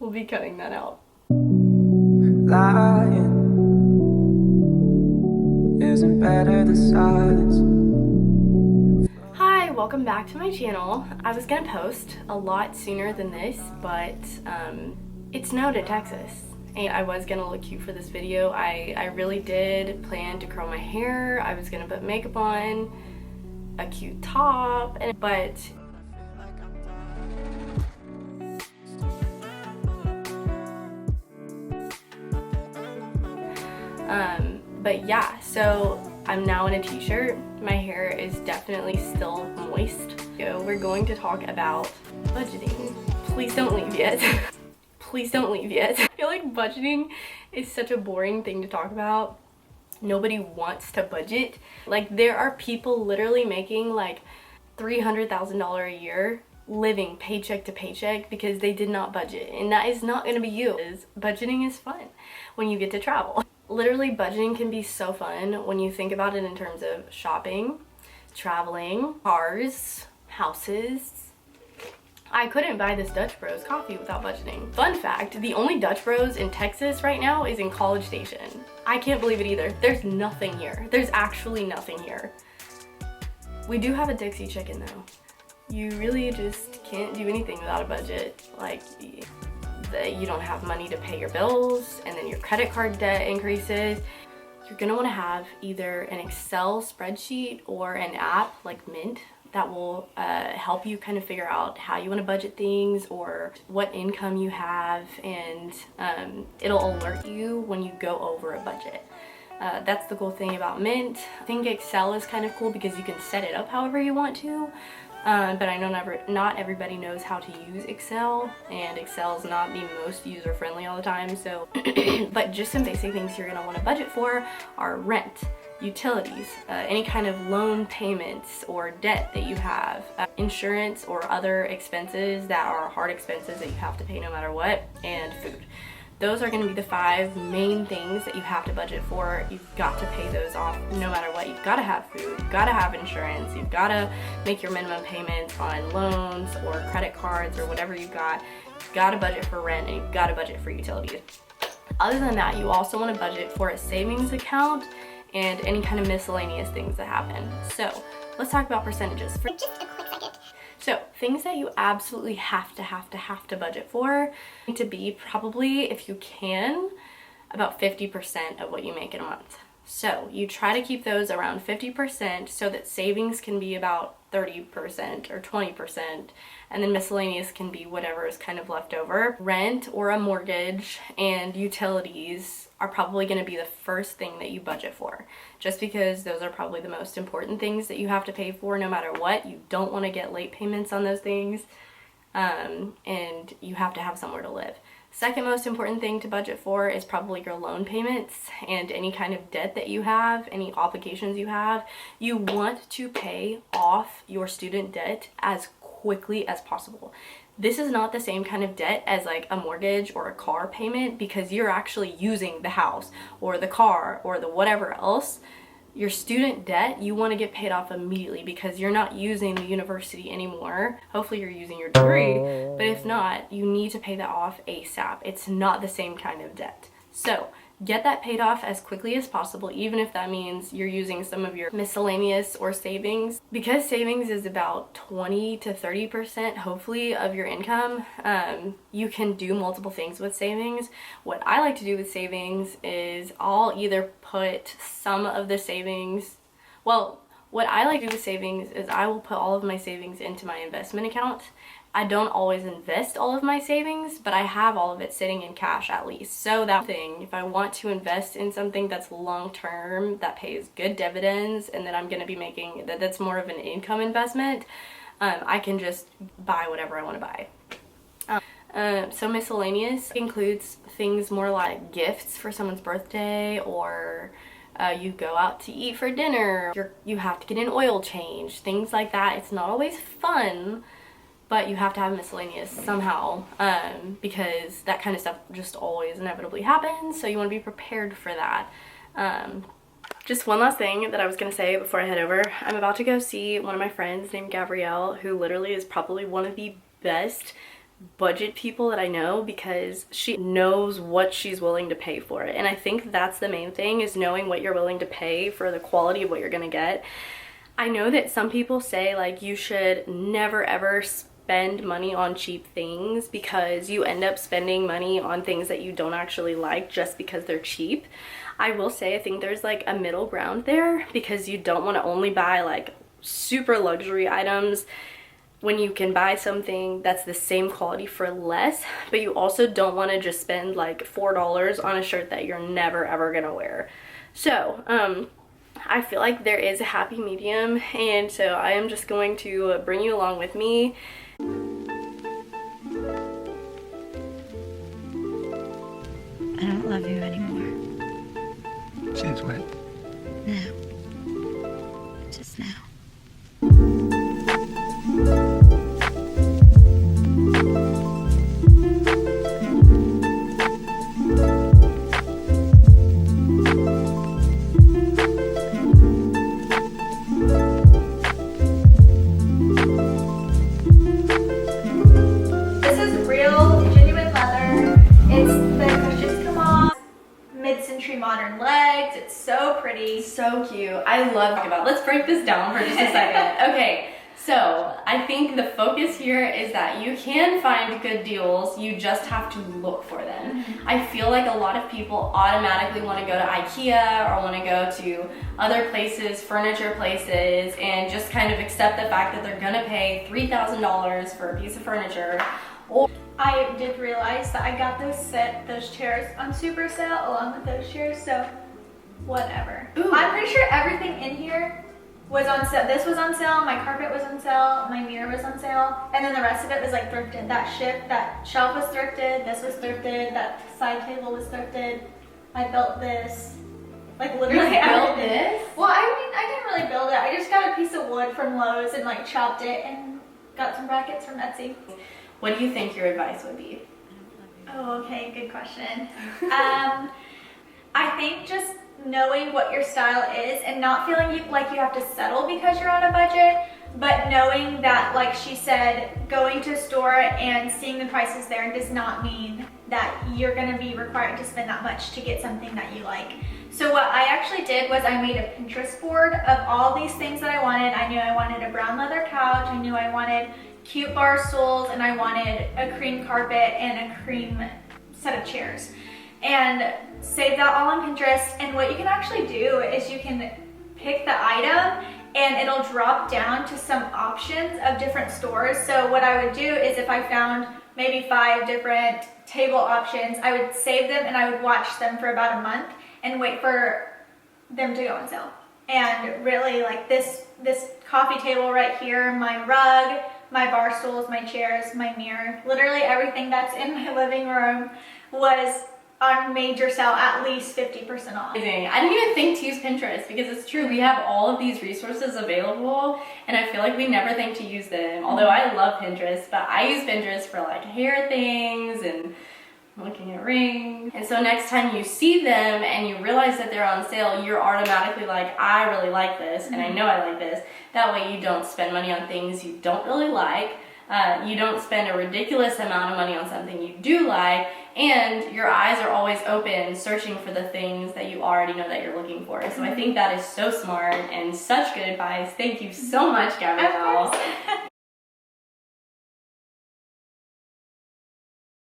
We'll be cutting that out. Lying isn't better than silence. Hi, welcome back to my channel. I was gonna post a lot sooner than this, but it snowed in Texas. And I was gonna look cute for this video. I really did plan to curl my hair. I was gonna put makeup on, a cute top, but yeah, so I'm now in a t-shirt. My hair is definitely still moist. So we're going to talk about budgeting. Please don't leave yet. Please don't leave yet. I feel like budgeting is such a boring thing to talk about. Nobody wants to budget. Like, there are people literally making like $300,000 a year living paycheck to paycheck because they did not budget, and that is not going to be you. Budgeting is fun when you get to travel. Literally, budgeting can be so fun when you think about it in terms of shopping, traveling, cars, houses. I couldn't buy this Dutch Bros coffee without budgeting. Fun fact, the only Dutch Bros in Texas right now is in College Station. I can't believe it either. There's nothing here. There's actually nothing here. We do have a Dixie chicken though. You really just can't do anything without a budget. Like, you don't have money to pay your bills, and then your credit card debt increases. You're gonna wanna have either an Excel spreadsheet or an app like Mint that will help you kind of figure out how you want to budget things or what income you have, and it'll alert you when you go over a budget. That's the cool thing about Mint. I think Excel is kind of cool because you can set it up however you want to, but I know not everybody knows how to use Excel, and Excel is not the most user-friendly all the time. So but just some basic things you're going to want to budget for are rent, utilities, any kind of loan payments or debt that you have, insurance or other expenses that are hard expenses that you have to pay no matter what, and food. Those are going to be the 5 main things that you have to budget for. You've got to pay those off no matter what. You've got to have food, you've got to have insurance, you've got to make your minimum payments on loans or credit cards or whatever you've got. You've got to budget for rent, and you've got to budget for utilities. Other than that, you also want to budget for a savings account and any kind of miscellaneous things that happen. So let's talk about percentages for just a quick second. So things that you absolutely have to budget for need to be probably, if you can, about 50% of what you make in a month. So you try to keep those around 50% so that savings can be about 30% or 20%, and then miscellaneous can be whatever is kind of left over. Rent or a mortgage and utilities are probably going to be the first thing that you budget for, just because those are probably the most important things that you have to pay for no matter what. You don't want to get late payments on those things, and you have to have somewhere to live. Second most important thing to budget for is probably your loan payments and any kind of debt that you have, any obligations you have. You want to pay off your student debt as quickly as possible. This is not the same kind of debt as like a mortgage or a car payment, because you're actually using the house or the car or the whatever else. Your student debt, you want to get paid off immediately because you're not using the university anymore. Hopefully you're using your degree, but if not, you need to pay that off ASAP. It's not the same kind of debt. So get that paid off as quickly as possible, even if that means you're using some of your miscellaneous or savings. Because savings is about 20 to 30% hopefully of your income, you can do multiple things with savings. What I like to do with savings is I'll either put some of the savings, what I like to do with savings is I will put all of my savings into my investment account. I don't always invest all of my savings, but I have all of it sitting in cash at least. So that thing, if I want to invest in something that's long-term, that pays good dividends, and that I'm going to be making, that's more of an income investment, I can just buy whatever I want to buy. So miscellaneous includes things more like gifts for someone's birthday, or you go out to eat for dinner, you have to get an oil change, things like that. It's not always fun, but you have to have miscellaneous somehow, because that kind of stuff just always inevitably happens, so you want to be prepared for that. Just one last thing that I was going to say before I head over. I'm about to go see one of my friends named Gabrielle, who literally is probably one of the best budget people that I know because she knows what she's willing to pay for it. And I think that's the main thing, is knowing what you're willing to pay for the quality of what you're gonna get. I know that some people say like you should never ever spend money on cheap things because you end up spending money on things that you don't actually like just because they're cheap. I will say I think there's like a middle ground there, because you don't want to only buy like super luxury items when you can buy something that's the same quality for less, but you also don't want to just spend like $4 on a shirt that you're never ever gonna wear. So I feel like there is a happy medium, and so I am just going to bring you along with me. I don't love you anymore. Since when? Now. Just now. This is real, genuine leather. It's the cushions come off. Mid-century modern legs. It's so pretty. So cute. I love talking about. Let's break this down for just a second. Okay, so I think the focus here is that you can find good deals, you just have to look for them. I feel like a lot of people automatically want to go to IKEA or want to go to other places, furniture places, and just kind of accept the fact that they're gonna pay $3,000 for a piece of furniture. Or I did realize that I got those chairs on super sale along with those chairs, so whatever. Ooh. I'm pretty sure everything in here was on sale. This was on sale, my carpet was on sale, my mirror was on sale, and then the rest of it was like thrifted. That shelf was thrifted, this was thrifted, that side table was thrifted. I built this. Like literally You built everything. this? Well, I mean, I didn't really build it. I just got a piece of wood from Lowe's and like chopped it and got some brackets from Etsy. what do you think your advice would be? Oh, okay, good question. I think just knowing what your style is and not feeling like you have to settle because you're on a budget, but knowing that, like she said, going to a store and seeing the prices there does not mean that you're going to be required to spend that much to get something that you like. So what I actually did was I made a Pinterest board of all these things that I wanted. I knew I wanted a brown leather couch, I knew I wanted cute bar stools, and I wanted a cream carpet and a cream set of chairs. And save that all on Pinterest. And what you can actually do is you can pick the item and it'll drop down to some options of different stores. So what I would do is if I found maybe 5 different table options, I would save them and I would watch them for about a month and wait for them to go on sale. And really, like this coffee table right here, my rug, my bar stools, my chairs, my mirror, literally everything that's in my living room was on major sale, at least 50% off. Amazing. I didn't even think to use Pinterest, because it's true, we have all of these resources available and I feel like we never think to use them. Although I love Pinterest, but I use Pinterest for like hair things and looking at rings. And so next time you see them and you realize that they're on sale, you're automatically like, I really like this and I know I like this. That way you don't spend money on things you don't really like. You don't spend a ridiculous amount of money on something you do like, and your eyes are always open searching for the things that you already know that you're looking for. So I think that is so smart and such good advice. Thank you so much, Gabrielle. Of course.